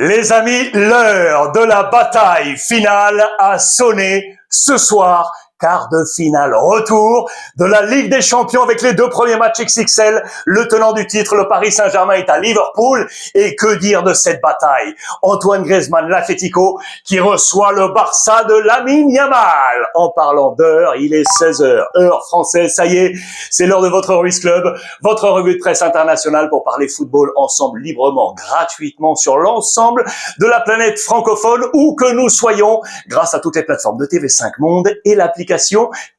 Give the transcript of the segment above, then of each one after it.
Les amis, l'heure de la bataille finale a sonné ce soir. Quart de finale, retour de la Ligue des Champions avec les deux premiers matchs XXL. Le tenant du titre, le Paris Saint-Germain, est à Liverpool. Et que dire de cette bataille? Antoine Griezmann, l'Atlético, qui reçoit le Barça de Lamine Yamal. En parlant d'heure, il est 16h, heure française. Ça y est, c'est l'heure de votre Ruiz Club, votre revue de presse internationale pour parler football ensemble, librement, gratuitement sur l'ensemble de la planète francophone, où que nous soyons, grâce à toutes les plateformes de TV5 Monde et l'application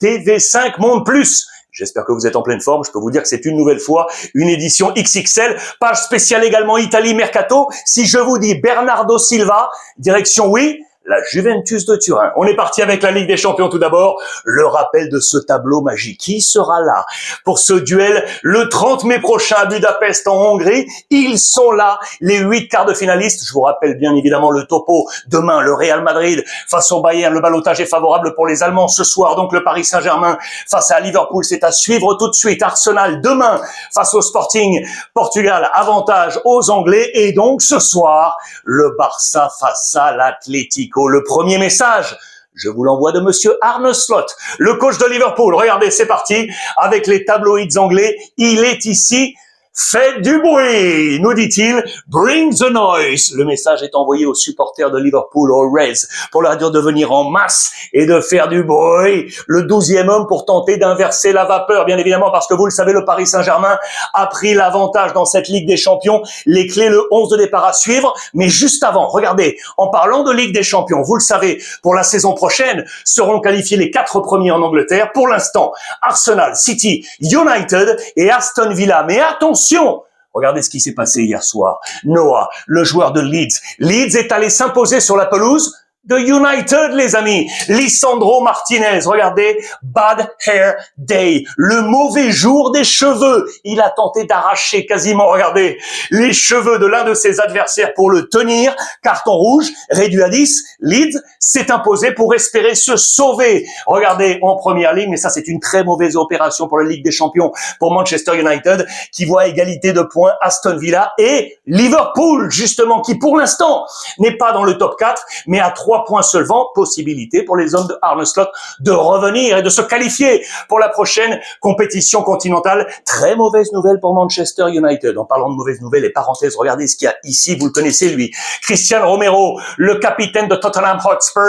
TV5 Monde Plus. J'espère que vous êtes en pleine forme. Je peux vous dire que c'est une nouvelle fois une édition XXL. Page spéciale également Italie Mercato. Si je vous dis Bernardo Silva, direction oui, la Juventus de Turin. On est parti avec la Ligue des Champions tout d'abord. Le rappel de ce tableau magique. Qui sera là pour ce duel le 30 mai prochain à Budapest en Hongrie? Ils sont là, les 8 quarts de finalistes. Je vous rappelle bien évidemment le topo. Demain, le Real Madrid face au Bayern. Le ballottage est favorable pour les Allemands. Ce soir, donc, le Paris Saint-Germain face à Liverpool. C'est à suivre tout de suite. Arsenal demain face au Sporting Portugal. Avantage aux Anglais. Et donc, ce soir, le Barça face à l'Atlético. Le premier message, je vous l'envoie de monsieur Arne Slot, le coach de Liverpool. Regardez, c'est parti avec les tabloïds anglais. Il est ici. Faites du bruit, nous dit-il. Bring the noise. Le message est envoyé aux supporters de Liverpool, aux Reds, pour leur dire de venir en masse et de faire du bruit. Le 12e homme pour tenter d'inverser la vapeur, bien évidemment, parce que vous le savez, le Paris Saint-Germain a pris l'avantage dans cette Ligue des Champions. Les clés, le 11 de départ à suivre. Mais juste avant, regardez, en parlant de Ligue des Champions, vous le savez, pour la saison prochaine, seront qualifiés les 4 premiers en Angleterre. Pour l'instant, Arsenal, City, United et Aston Villa. Mais attention, regardez ce qui s'est passé hier soir. Noah, le joueur de Leeds. Leeds est allé s'imposer sur la pelouse de United, les amis. Lisandro Martinez, regardez, bad hair day, le mauvais jour des cheveux. Il a tenté d'arracher quasiment, regardez, les cheveux de l'un de ses adversaires pour le tenir. Carton rouge, réduit à 10. Leeds s'est imposé pour espérer se sauver. Regardez, en première ligne, mais ça c'est une très mauvaise opération pour la Ligue des Champions, pour Manchester United, qui voit égalité de points Aston Villa et Liverpool, justement, qui pour l'instant n'est pas dans le top 4, mais à 3 points seulement. Possibilité pour les hommes de Arne Slot de revenir et de se qualifier pour la prochaine compétition continentale. Très mauvaise nouvelle pour Manchester United. En parlant de mauvaises nouvelles et parenthèses, regardez ce qu'il y a ici, vous le connaissez lui. Cristiano Romero, le capitaine de Tottenham Hotspur.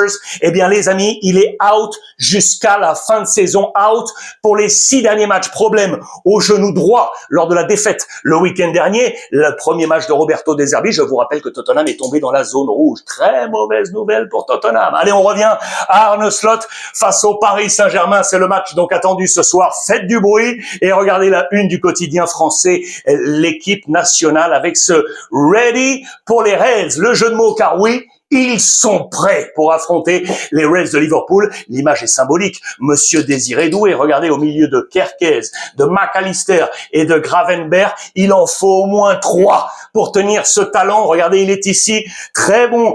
Eh bien les amis, il est out jusqu'à la fin de saison, out pour les 6 derniers matchs. Problème au genou droit lors de la défaite le week-end dernier. Le premier match de Roberto De Zerbi, je vous rappelle que Tottenham est tombé dans la zone rouge. Très mauvaise nouvelle pour Tottenham. Allez, on revient à Arne Slot face au Paris Saint-Germain. C'est le match donc attendu ce soir. Faites du bruit et regardez la une du quotidien français, l'équipe nationale avec ce ready pour les Reds. Le jeu de mots, car oui, ils sont prêts pour affronter les Reds de Liverpool. L'image est symbolique. Monsieur Désiré Doué, regardez au milieu de Kerkez, de McAllister et de Gravenberch. Il en faut au moins 3 pour tenir ce talent. Regardez, il est ici. Très bon,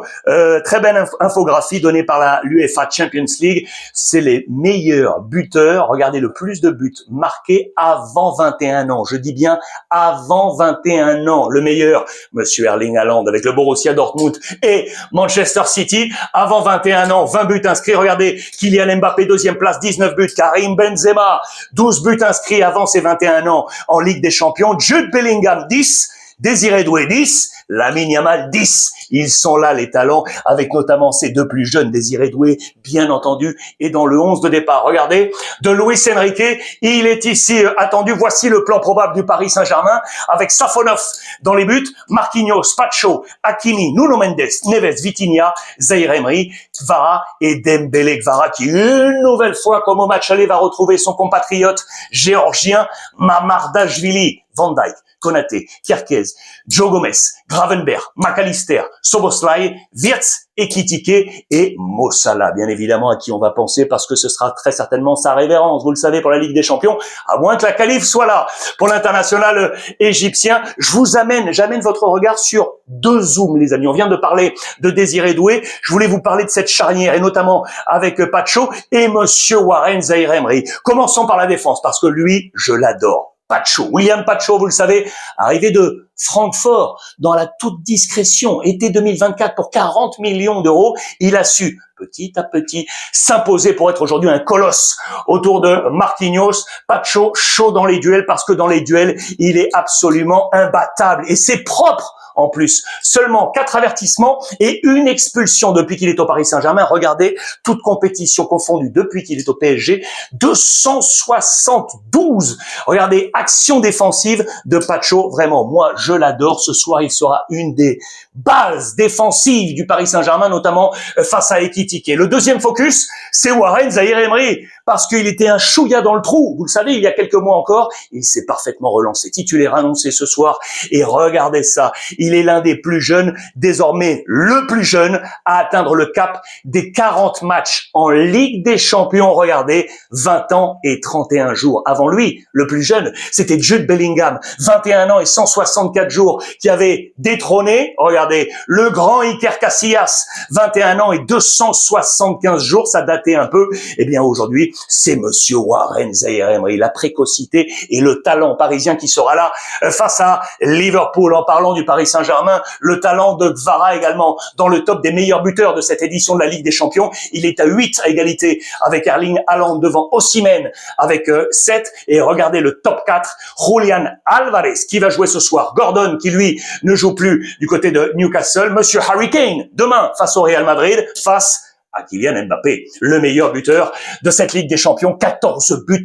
très belle infographie donnée par l'UEFA Champions League. C'est les meilleurs buteurs. Regardez le plus de buts marqués avant 21 ans. Je dis bien avant 21 ans. Le meilleur, monsieur Erling Haaland avec le Borussia Dortmund et Manchester City, avant 21 ans, 20 buts inscrits. Regardez, Kylian Mbappé, 2e place, 19 buts. Karim Benzema, 12 buts inscrits avant ses 21 ans en Ligue des Champions. Jude Bellingham, 10. Désiré Doué, 10. Lamine Yamal, 10. Ils sont là, les talents, avec notamment ces 2 plus jeunes. Désiré Doué, bien entendu, et dans le 11 de départ. Regardez, de Luis Enrique, il est ici attendu. Voici le plan probable du Paris Saint-Germain, avec Safonov dans les buts, Marquinhos, Pacho, Hakimi, Nuno Mendes, Neves, Vitinha, Zaïre Emery, Kvara et Dembélé. Kvara qui, une nouvelle fois, comme au match aller, va retrouver son compatriote géorgien, Mamardashvili. Van Dijk, Konaté, Kerkez, Joe Gomez, Gravenberch, McAllister, Soboslai, Wirtz, Ekitike et Mo Salah, bien évidemment, à qui on va penser parce que ce sera très certainement sa révérence, vous le savez, pour la Ligue des Champions, à moins que la qualif soit là. Pour l'international égyptien, j'amène votre regard sur 2 zooms, les amis. On vient de parler de Désiré Doué, je voulais vous parler de cette charnière, et notamment avec Pacho et monsieur Warren Zaïre Emery. Commençons par la défense, parce que lui, je l'adore. Pacho. William Pacho, vous le savez, arrivé de Francfort dans la toute discrétion, été 2024 pour 40 millions d'euros. Il a su petit à petit s'imposer pour être aujourd'hui un colosse autour de Marquinhos. Pacho, chaud dans les duels parce que dans les duels, il est absolument imbattable et c'est propre. En plus, seulement 4 avertissements et une expulsion depuis qu'il est au Paris Saint-Germain. Regardez, toute compétition confondue depuis qu'il est au PSG, 272. Regardez, action défensive de Pacho. Vraiment, moi, je l'adore. Ce soir, il sera une des bases défensives du Paris Saint-Germain, notamment face à Ekitike. Le deuxième focus, c'est Warren Zaïre-Emery, parce qu'il était un chouïa dans le trou. Vous le savez, il y a quelques mois encore, il s'est parfaitement relancé. Titulaire annoncé ce soir. Et regardez ça. Il est l'un des plus jeunes, désormais le plus jeune, à atteindre le cap des 40 matchs en Ligue des Champions. Regardez, 20 ans et 31 jours. Avant lui, le plus jeune, c'était Jude Bellingham, 21 ans et 164 jours, qui avait détrôné, regardez, le grand Iker Casillas, 21 ans et 275 jours, ça datait un peu. Eh bien, aujourd'hui, c'est monsieur Warren Zaïre-Emery, la précocité et le talent parisien qui sera là face à Liverpool. En parlant du Paris Saint-Germain, le talent de Kvara également dans le top des meilleurs buteurs de cette édition de la Ligue des Champions. Il est à 8 à égalité avec Erling Haaland devant Osimhen avec 7. Et regardez le top 4, Julian Alvarez qui va jouer ce soir. Gordon qui lui ne joue plus du côté de Newcastle. Monsieur Harry Kane demain face au Real Madrid, face à Kylian Mbappé, le meilleur buteur de cette Ligue des Champions. 14 buts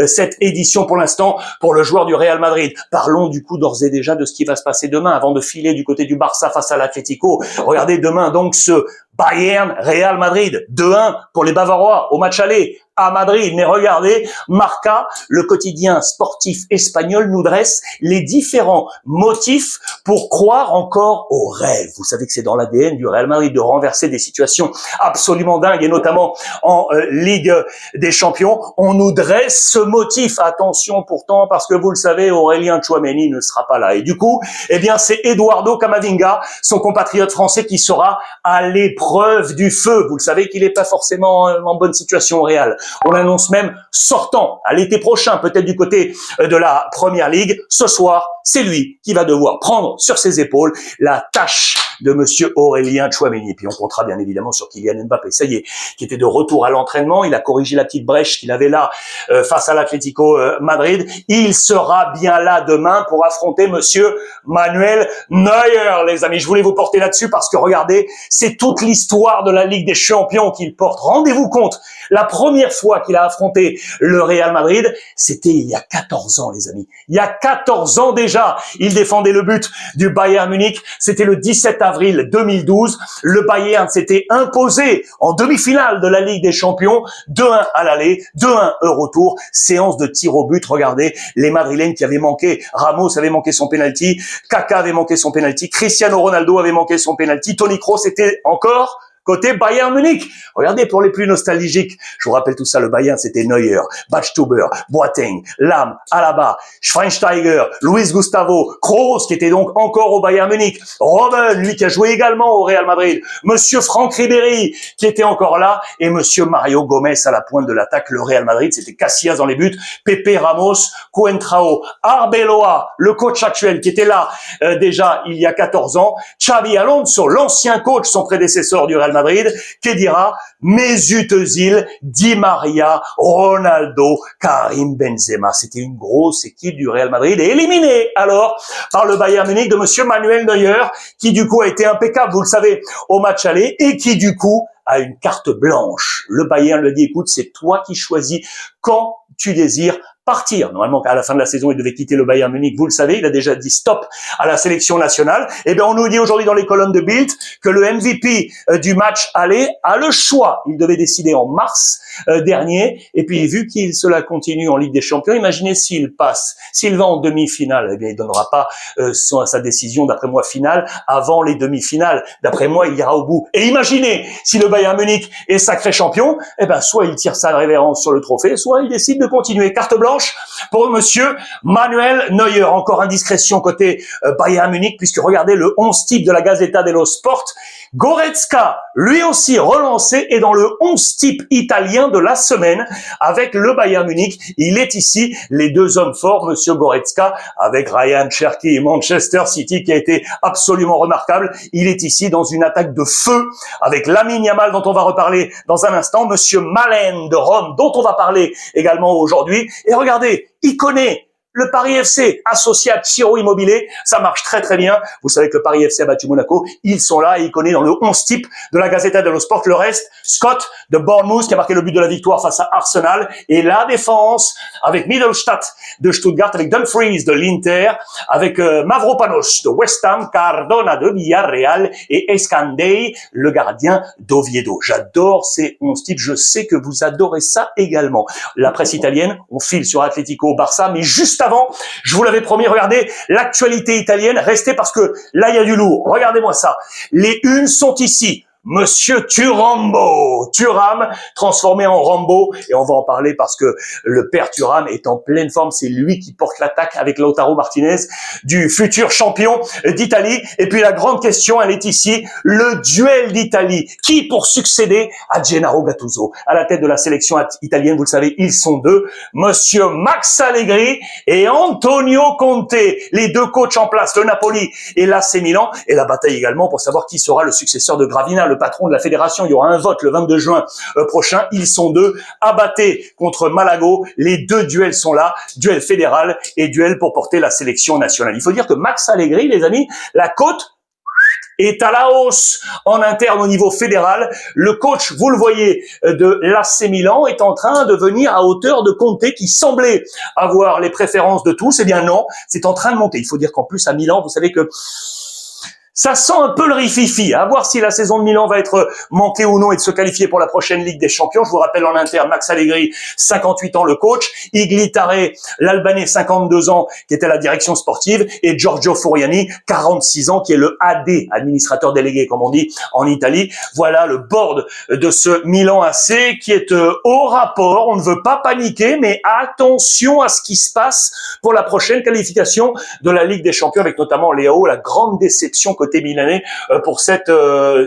cette édition pour l'instant pour le joueur du Real Madrid. Parlons du coup d'ores et déjà de ce qui va se passer demain avant de filer du côté du Barça face à l'Atlético. Regardez demain donc ce Bayern Real Madrid, 2-1 pour les Bavarois au match aller à Madrid. Mais regardez, Marca, le quotidien sportif espagnol, nous dresse les différents motifs pour croire encore au rêve. Vous savez que c'est dans l'ADN du Real Madrid de renverser des situations absolument dingues, et notamment en Ligue des Champions. On nous dresse ce motif. Attention pourtant, parce que vous le savez, Aurélien Tchouaméni ne sera pas là. Et du coup, eh bien, c'est Eduardo Camavinga, son compatriote français, qui sera à l'épreuve du feu. Vous le savez qu'il n'est pas forcément en bonne situation au Real. On l'annonce même sortant à l'été prochain, peut-être du côté de la Première Ligue. Ce soir, c'est lui qui va devoir prendre sur ses épaules la tâche de monsieur Aurélien Tchouaméni. Et puis on comptera bien évidemment sur Kylian Mbappé, ça y est, qui était de retour à l'entraînement. Il a corrigé la petite brèche qu'il avait là face à l'Atlético Madrid. Il sera bien là demain pour affronter monsieur Manuel Neuer, les amis. Je voulais vous porter là-dessus parce que regardez, c'est toute l'histoire de la Ligue des Champions qu'il porte. Rendez-vous compte, la première fois qu'il a affronté le Real Madrid, c'était il y a 14 ans, les amis. Il y a 14 ans déjà, il défendait le but du Bayern Munich. C'était le 17 avril 2012. Le Bayern s'était imposé en demi-finale de la Ligue des Champions, 2-1 à l'aller, 2-1 au retour. Séance de tir au but. Regardez, les Madrilènes qui avaient manqué. Ramos avait manqué son penalty. Kaka avait manqué son penalty. Cristiano Ronaldo avait manqué son penalty. Toni Kroos était encore côté Bayern Munich. Regardez, pour les plus nostalgiques, je vous rappelle tout ça, le Bayern, c'était Neuer, Badstuber, Boateng, Lahm, Alaba, Schweinsteiger, Luis Gustavo, Kroos, qui était donc encore au Bayern Munich, Robben, lui qui a joué également au Real Madrid, monsieur Franck Ribéry, qui était encore là, et monsieur Mario Gomez à la pointe de l'attaque. Le Real Madrid, c'était Casillas dans les buts, Pepe Ramos, Coentrao, Arbeloa, le coach actuel qui était là déjà il y a 14 ans, Xabi Alonso, l'ancien coach, son prédécesseur du Real Madrid, Khedira, Mesut Özil, Di Maria, Ronaldo, Karim Benzema. C'était une grosse équipe du Real Madrid et éliminée alors par le Bayern Munich de monsieur Manuel Neuer, qui du coup a été impeccable, vous le savez, au match aller, et qui du coup a une carte blanche. Le Bayern lui dit, écoute, c'est toi qui choisis quand tu désires partir. Normalement, à la fin de la saison, il devait quitter le Bayern Munich. Vous le savez, il a déjà dit stop à la sélection nationale. Eh bien, on nous dit aujourd'hui dans les colonnes de Bild que le MVP du match aller a le choix. Il devait décider en mars dernier. Et puis, vu qu'il cela continue en Ligue des Champions, imaginez s'il passe, s'il va en demi-finale. Eh bien, il donnera pas sa décision, d'après moi, finale avant les demi-finales. D'après moi, il ira au bout. Et imaginez si le Bayern Munich est sacré champion, eh ben, soit il tire sa révérence sur le trophée, soit il décide de continuer. Carte blanche pour monsieur Manuel Neuer. Encore indiscrétion côté Bayern Munich, puisque regardez le 11 type de la Gazzetta dello Sport. Goretzka, lui aussi relancé, est dans le 11 type italien de la semaine avec le Bayern Munich. Il est ici, les deux hommes forts, monsieur Goretzka, avec Ryan Cherki et Manchester City qui a été absolument remarquable. Il est ici dans une attaque de feu avec Lamine Yamal dont on va reparler dans un instant, monsieur Malen de Rome dont on va parler également aujourd'hui. Et regardez, il connaît le Paris FC associé à Chiro Immobilier, ça marche très très bien. Vous savez que le Paris FC a battu Monaco, ils sont là et il connaît dans le 11 type de la Gazzetta dello Sport. Le reste, Scott de Bournemouth qui a marqué le but de la victoire face à Arsenal, et la défense avec Mittelstadt de Stuttgart, avec Dumfries de l'Inter, avec Mavropanos de West Ham, Cardona de Villarreal et Escandei, le gardien d'Oviedo. J'adore ces 11 types, je sais que vous adorez ça également. La presse italienne, on file sur Atlético Barça, mais juste avant, je vous l'avais promis, regardez l'actualité italienne, restez parce que là il y a du lourd. Regardez-moi ça. Les unes sont ici. Monsieur Thuram transformé en Rambo, et on va en parler parce que le père Thuram est en pleine forme, c'est lui qui porte l'attaque avec Lautaro Martinez du futur champion d'Italie. Et puis la grande question, elle est ici, le duel d'Italie, qui pour succéder à Gennaro Gattuso à la tête de la sélection italienne? Vous le savez, ils sont deux, monsieur Max Allegri et Antonio Conte, les deux coachs en place, le Napoli et l'AC Milan, et la bataille également pour savoir qui sera le successeur de Gravina, le patron de la fédération. Il y aura un vote le 22 juin prochain. Ils sont deux. Abaté contre Malago. Les deux duels sont là. Duel fédéral et duel pour porter la sélection nationale. Il faut dire que Max Allegri, les amis, la cote est à la hausse en interne au niveau fédéral. Le coach, vous le voyez, de l'AC Milan est en train de venir à hauteur de Conte qui semblait avoir les préférences de tous. Eh bien non, c'est en train de monter. Il faut dire qu'en plus à Milan, vous savez que ça sent un peu le rififi, à voir si la saison de Milan va être manquée ou non et de se qualifier pour la prochaine Ligue des Champions. Je vous rappelle en interne, Max Allegri, 58 ans le coach, Iglitare, l'Albanais, 52 ans, qui était à la direction sportive, et Giorgio Furiani, 46 ans, qui est le AD, administrateur délégué, comme on dit en Italie. Voilà le board de ce Milan AC qui est au rapport. On ne veut pas paniquer, mais attention à ce qui se passe pour la prochaine qualification de la Ligue des Champions, avec notamment Léo, la grande déception côté milanais pour cette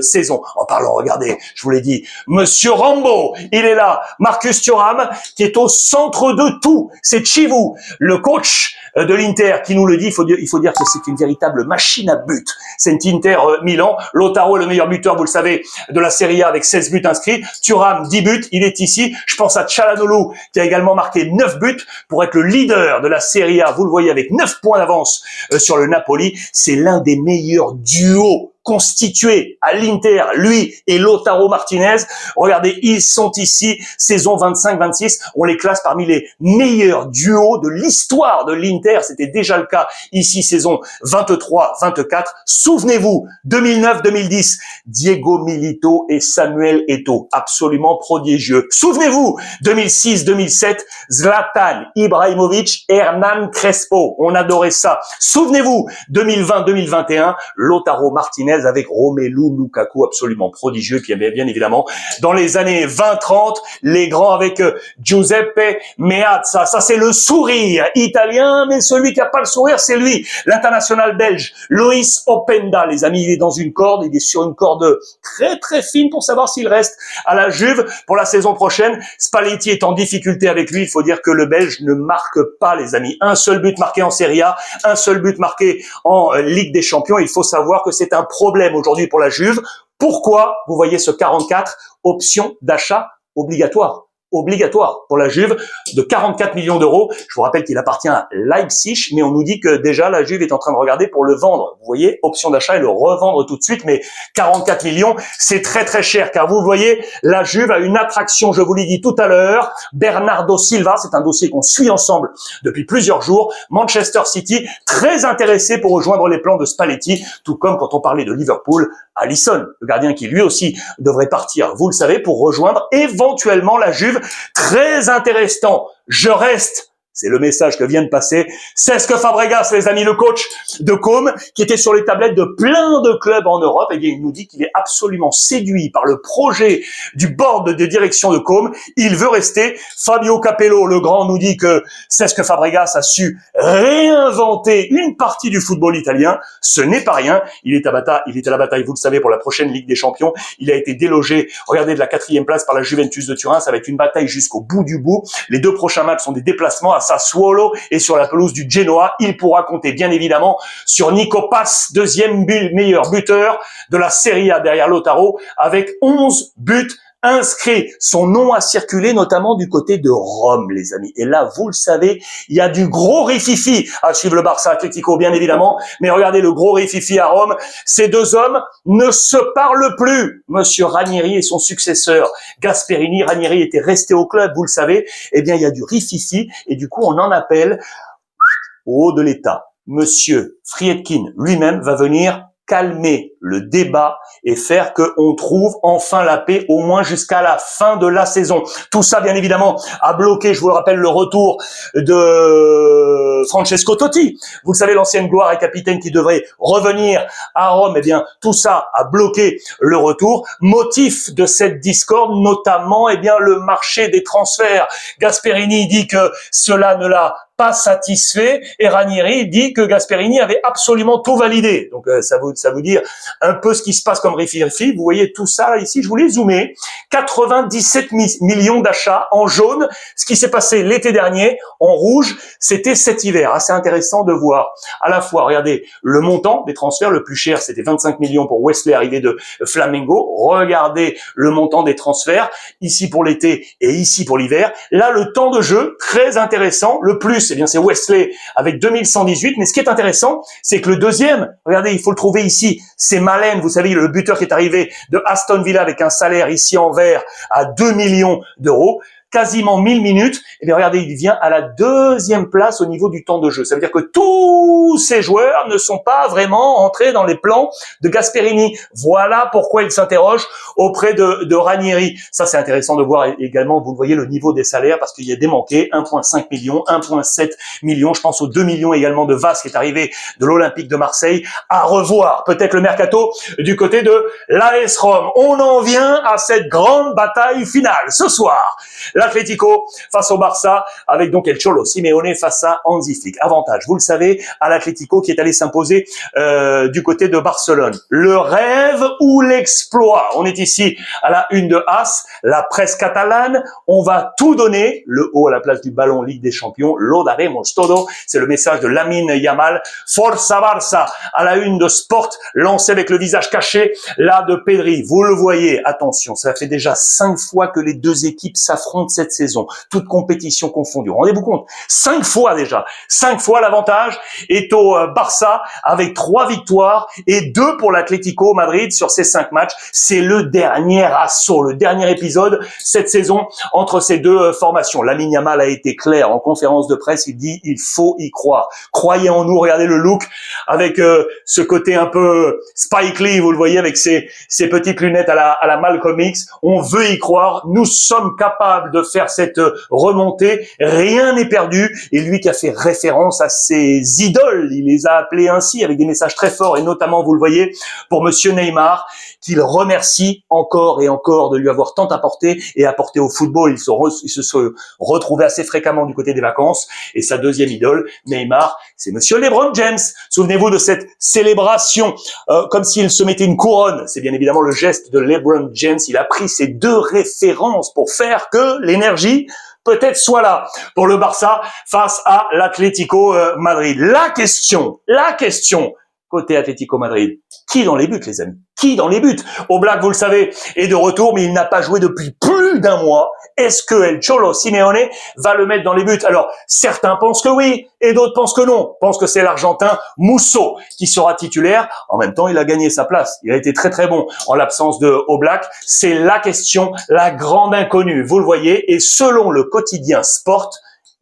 saison. En parlant, regardez, je vous l'ai dit, monsieur Rambo, il est là. Marcus Thuram, qui est au centre de tout. C'est Chivu, le coach de l'Inter, qui nous le dit. Il faut dire que c'est une véritable machine à but. C'est Inter Milan. Lautaro est le meilleur buteur, vous le savez, de la Serie A avec 16 buts inscrits. Thuram, 10 buts. Il est ici. Je pense à Çalhanoğlu, qui a également marqué 9 buts pour être le leader de la Serie A. Vous le voyez avec 9 points d'avance sur le Napoli. C'est l'un des meilleurs duo constitué à l'Inter, lui et Lautaro Martinez. Regardez, ils sont ici, saison 25-26. On les classe parmi les meilleurs duos de l'histoire de l'Inter. C'était déjà le cas ici, saison 23-24. Souvenez-vous, 2009-2010, Diego Milito et Samuel Eto'o, absolument prodigieux. Souvenez-vous, 2006-2007, Zlatan Ibrahimovic, Hernan Crespo. On adorait ça. Souvenez-vous, 2020-2021, Lautaro Martinez avec Romelu Lukaku, absolument prodigieux. Puis bien évidemment, dans les années 20-30, les grands avec Giuseppe Meazza. Ça, c'est le sourire italien, mais celui qui a pas le sourire, c'est lui, l'international belge, Loïs Openda. Les amis, il est dans une corde, il est sur une corde très très fine pour savoir s'il reste à la Juve pour la saison prochaine. Spalletti est en difficulté avec lui. Il faut dire que le Belge ne marque pas, les amis. Un seul but marqué en Serie A, un seul but marqué en Ligue des Champions. Il faut savoir que c'est un problème aujourd'hui pour la Juve. Pourquoi? Vous voyez ce 44, option d'achat obligatoire pour la Juve de 44 millions d'euros. Je vous rappelle qu'il appartient à Leipzig, mais on nous dit que déjà la Juve est en train de regarder pour le vendre. Vous voyez, option d'achat et le revendre tout de suite, mais 44 millions, c'est très très cher, car vous voyez, la Juve a une attraction, je vous l'ai dit tout à l'heure, Bernardo Silva, c'est un dossier qu'on suit ensemble depuis plusieurs jours. Manchester City, très intéressé pour rejoindre les plans de Spalletti, tout comme quand on parlait de Liverpool, Alisson, le gardien qui lui aussi devrait partir, vous le savez, pour rejoindre éventuellement la Juve. Très intéressant. Je reste C'est le message que vient de passer Cesc Fabregas, les amis, le coach de Côme, qui était sur les tablettes de plein de clubs en Europe. Eh bien, il nous dit qu'il est absolument séduit par le projet du board de direction de Côme. Il veut rester. Fabio Capello, le grand, nous dit que Cesc Fabregas a su réinventer une partie du football italien. Ce n'est pas rien. Il est à la bataille, vous le savez, pour la prochaine Ligue des Champions. Il a été délogé, regardez, de la 4e place par la Juventus de Turin. Ça va être une bataille jusqu'au bout du bout. Les 2 prochains matchs sont des déplacements à Sassuolo et sur la pelouse du Genoa. Il pourra compter bien évidemment sur Nico Paz, deuxième meilleur buteur de la Serie A derrière Lautaro, avec 11 buts inscrits. Son nom a circulé notamment du côté de Rome, les amis. Et là, vous le savez, il y a du gros rififi à suivre le Barça Atlético, bien évidemment. Mais regardez le gros rififi à Rome. Ces 2 hommes ne se parlent plus. Monsieur Ranieri et son successeur Gasperini. Ranieri était resté au club, vous le savez. Eh bien, il y a du rififi et du coup, on en appelle au haut de l'État. Monsieur Friedkin lui-même va venir calmer le débat et faire qu'on trouve enfin la paix, au moins jusqu'à la fin de la saison. Tout ça, bien évidemment, a bloqué, je vous le rappelle, le retour de Francesco Totti. Vous le savez, l'ancienne gloire et capitaine qui devrait revenir à Rome. Eh bien, tout ça a bloqué le retour. Motif de cette discorde, notamment, eh bien, le marché des transferts. Gasperini dit que cela ne l'a pas satisfait et Ranieri dit que Gasperini avait absolument tout validé. Donc ça vous dire un peu ce qui se passe comme rifi-rifi. Vous voyez tout ça là, ici, je voulais zoomer. 97 millions d'achats en jaune. Ce qui s'est passé l'été dernier en rouge, c'était cet hiver. Assez intéressant de voir. À la fois, regardez, le montant des transferts, le plus cher, c'était 25 millions pour Wesley arrivé de Flamengo. Regardez le montant des transferts, ici pour l'été et ici pour l'hiver. Là, le temps de jeu, très intéressant. Le plus, eh bien, c'est Wesley avec 2118. Mais ce qui est intéressant, c'est que le deuxième, regardez, il faut le trouver ici, c'est Malen, vous savez, le buteur qui est arrivé de Aston Villa avec un salaire ici en vert à 2 millions d'euros. Quasiment 1000 minutes, et bien regardez, il vient à la 2e place au niveau du temps de jeu. Ça veut dire que tous ces joueurs ne sont pas vraiment entrés dans les plans de Gasperini. Voilà pourquoi il s'interroge auprès de Ranieri. Ça, c'est intéressant de voir également, vous le voyez, le niveau des salaires, parce qu'il y a des manqués, 1,5 million, 1,7 million. Je pense aux 2 millions également de Vaz qui est arrivé de l'Olympique de Marseille. À revoir, peut-être le mercato du côté de l'AS Rome. On en vient à cette grande bataille finale ce soir. L'Atlético face au Barça, avec donc El Cholo Simeone face à Hansi Flick. Avantage, vous le savez, à l'Atlético qui est allé s'imposer du côté de Barcelone. Le rêve ou l'exploit. On est ici à la une de AS, la presse catalane. On va tout donner. Le haut à la place du ballon Ligue des Champions. Lo daremos todo. C'est le message de Lamine Yamal. Forza Barça à la une de Sport, lancé avec le visage caché. Là de Pedri. Vous le voyez. Attention, ça fait déjà 5 fois que les 2 équipes s'affrontent cette saison, toute compétition confondue. Rendez-vous compte, 5 fois déjà, 5 fois l'avantage est au Barça avec 3 victoires et 2 pour l'Atlético Madrid sur ces 5 matchs. C'est le dernier assaut, le dernier épisode cette saison entre ces 2 formations. Lamine Yamal a été clair en conférence de presse, il dit il faut y croire. Croyez en nous, regardez le look avec ce côté un peu Spike Lee, vous le voyez avec ses petites lunettes à la Malcolm X. On veut y croire, nous sommes capables de faire cette remontée, rien n'est perdu, et lui qui a fait référence à ses idoles, il les a appelés ainsi avec des messages très forts, et notamment, vous le voyez, pour monsieur Neymar, qu'il remercie encore et encore de lui avoir tant apporté et apporté au football. Il se sont retrouvés assez fréquemment du côté des vacances, et sa deuxième idole, Neymar, c'est monsieur LeBron James. Souvenez-vous de cette célébration, comme s'il se mettait une couronne. C'est bien évidemment le geste de LeBron James. Il a pris ces 2 références pour faire que l'énergie peut-être soit là pour le Barça face à l'Atlético Madrid. La question, côté Atlético Madrid, qui dans les buts, les amis? Qui dans les buts? Oblak, vous le savez, est de retour, mais il n'a pas joué depuis plus d'1 mois. Est-ce que El Cholo Simeone va le mettre dans les buts? Alors, certains pensent que oui, et d'autres pensent que non. Pensent que c'est l'Argentin Musso qui sera titulaire. En même temps, il a gagné sa place. Il a été très très bon en l'absence de Oblak. C'est la question, la grande inconnue. Vous le voyez, et selon le quotidien Sport,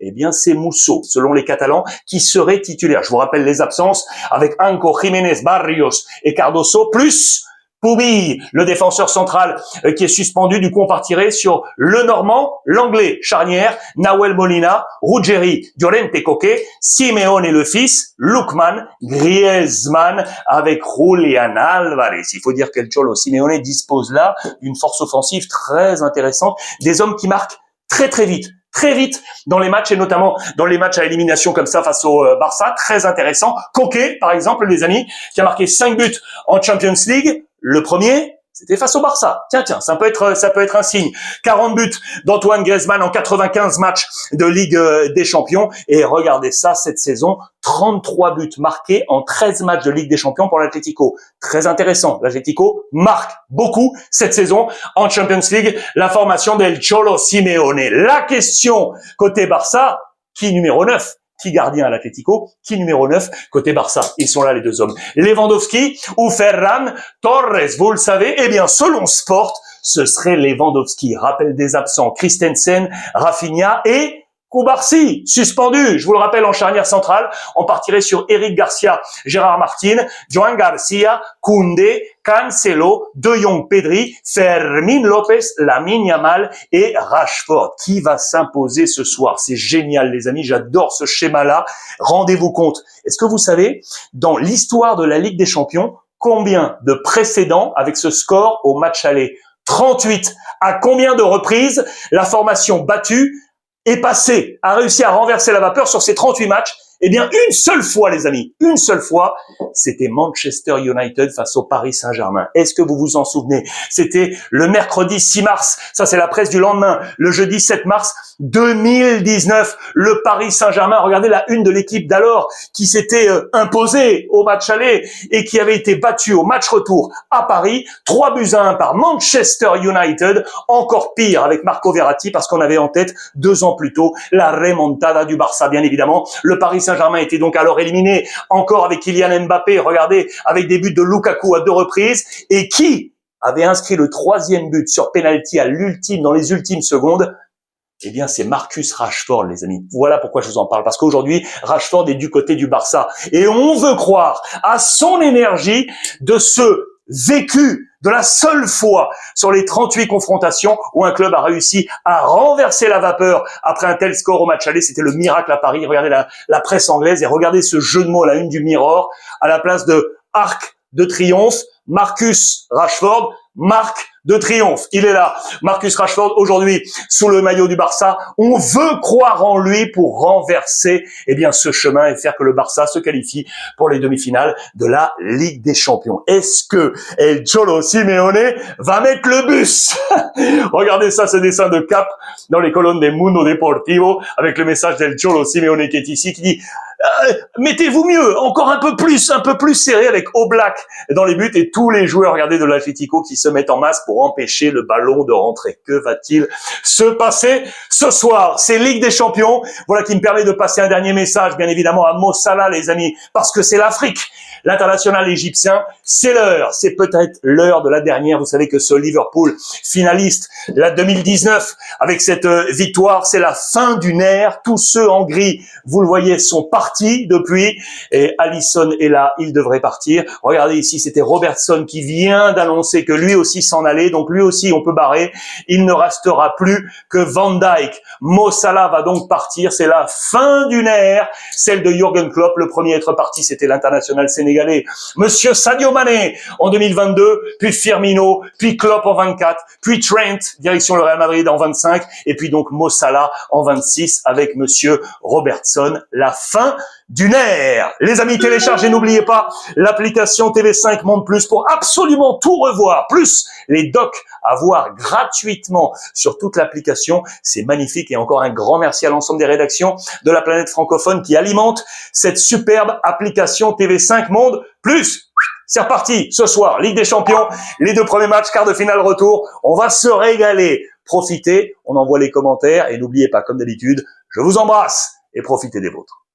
eh bien, c'est Musso, selon les Catalans, qui serait titulaire. Je vous rappelle les absences avec Anco, Jiménez, Barrios et Cardoso, plus Pubille, le défenseur central qui est suspendu. Du coup, on partirait sur le Normand, l'Anglais, charnière, Nahuel Molina, Ruggeri, Llorente Coque, Simeone le fils, Lookman, Griezmann avec Julian Alvarez. Il faut dire que le Cholo Simeone dispose là d'une force offensive très intéressante, des hommes qui marquent très vite dans les matchs et notamment dans les matchs à élimination comme ça face au Barça, très intéressant. Coque, par exemple, les amis, qui a marqué 5 buts en Champions League. Le premier, c'était face au Barça. Tiens, ça peut être un signe. 40 buts d'Antoine Griezmann en 95 matchs de Ligue des Champions. Et regardez ça, cette saison, 33 buts marqués en 13 matchs de Ligue des Champions pour l'Atlético. Très intéressant. L'Atlético marque beaucoup cette saison en Champions League. La formation del Cholo Simeone. La question côté Barça, qui numéro 9? Qui gardien à l'Atlético? Qui numéro 9 côté Barça? Ils sont là les deux hommes. Lewandowski ou Ferran Torres? Vous le savez, eh bien selon Sport, ce serait Lewandowski. Rappel des absents, Christensen, Rafinha et Koubarsi, suspendu. Je vous le rappelle, en charnière centrale, on partirait sur Eric Garcia, Gérard Martin, Joan Garcia, Koundé, Cancelo, De Jong, Pedri, Fermín López, Lamine Yamal et Rashford. Qui va s'imposer ce soir? C'est génial, les amis. J'adore ce schéma-là. Rendez-vous compte. Est-ce que vous savez, dans l'histoire de la Ligue des Champions, combien de précédents avec ce score au match aller? 38. À combien de reprises la formation battue est passé, a réussi à renverser la vapeur sur ces 38 matchs? Eh bien, une seule fois, les amis, une seule fois, c'était Manchester United face au Paris Saint-Germain. Est-ce que vous vous en souvenez? C'était le mercredi 6 mars, ça c'est la presse du lendemain, le jeudi 7 mars 2019, le Paris Saint-Germain, regardez la une de l'équipe d'alors, qui s'était imposée au match aller et qui avait été battue au match retour à Paris, 3-1 par Manchester United, encore pire avec Marco Verratti parce qu'on avait en tête 2 ans plus tôt la remontada du Barça, bien évidemment. Le Paris Saint-Germain était donc alors éliminé, encore avec Kylian Mbappé, regardez, avec des buts de Lukaku à 2 reprises, et qui avait inscrit le 3e but sur penalty à l'ultime, dans les ultimes secondes? Eh bien, c'est Marcus Rashford, les amis. Voilà pourquoi je vous en parle. Parce qu'aujourd'hui, Rashford est du côté du Barça. Et on veut croire à son énergie de ce vécu, de la seule fois sur les 38 confrontations où un club a réussi à renverser la vapeur après un tel score au match aller. C'était le miracle à Paris. Regardez la presse anglaise et regardez ce jeu de mots à la une du Mirror. À la place de Arc de Triomphe, Marcus Rashford, Marc de Triomphe. Il est là. Marcus Rashford, aujourd'hui, sous le maillot du Barça. On veut croire en lui pour renverser, eh bien, ce chemin et faire que le Barça se qualifie pour les demi-finales de la Ligue des Champions. Est-ce que El Cholo Simeone va mettre le bus? Regardez ça, ce dessin de cap dans les colonnes des Mundo Deportivo avec le message d'El Cholo Simeone qui est ici, qui dit mettez-vous mieux, encore un peu plus serré avec Oblak dans les buts et tous les joueurs, regardez, de l'Atlético qui se mettent en masse pour empêcher le ballon de rentrer. Que va-t-il se passer ce soir? C'est Ligue des Champions. Voilà qui me permet de passer un dernier message, bien évidemment, à Mo Salah, les amis, parce que c'est l'Afrique. L'international égyptien, c'est l'heure. C'est peut-être l'heure de la dernière. Vous savez que ce Liverpool finaliste, la 2019, avec cette victoire, c'est la fin d'une ère. Tous ceux en gris, vous le voyez, sont partis depuis. Et Alisson est là, il devrait partir. Regardez ici, c'était Robertson qui vient d'annoncer que lui aussi s'en allait. Donc lui aussi, on peut barrer. Il ne restera plus que Van Dijk. Mo Salah va donc partir. C'est la fin d'une ère, celle de Jürgen Klopp. Le premier à être parti, c'était l'international sénégalais, Monsieur Sadio Mané en 2022, puis Firmino, puis Klopp en 24, puis Trent, direction le Real Madrid en 25, et puis donc Mo Salah en 26 avec Monsieur Robertson. La fin d'une ère. Les amis, téléchargez, n'oubliez pas l'application TV5 Monde Plus pour absolument tout revoir, plus les docs à voir gratuitement sur toute l'application. C'est magnifique et encore un grand merci à l'ensemble des rédactions de la planète francophone qui alimentent cette superbe application TV5 Monde Plus. C'est reparti ce soir, Ligue des Champions, les 2 premiers matchs, quart de finale retour. On va se régaler. Profitez, on envoie les commentaires et n'oubliez pas, comme d'habitude, je vous embrasse et profitez des vôtres.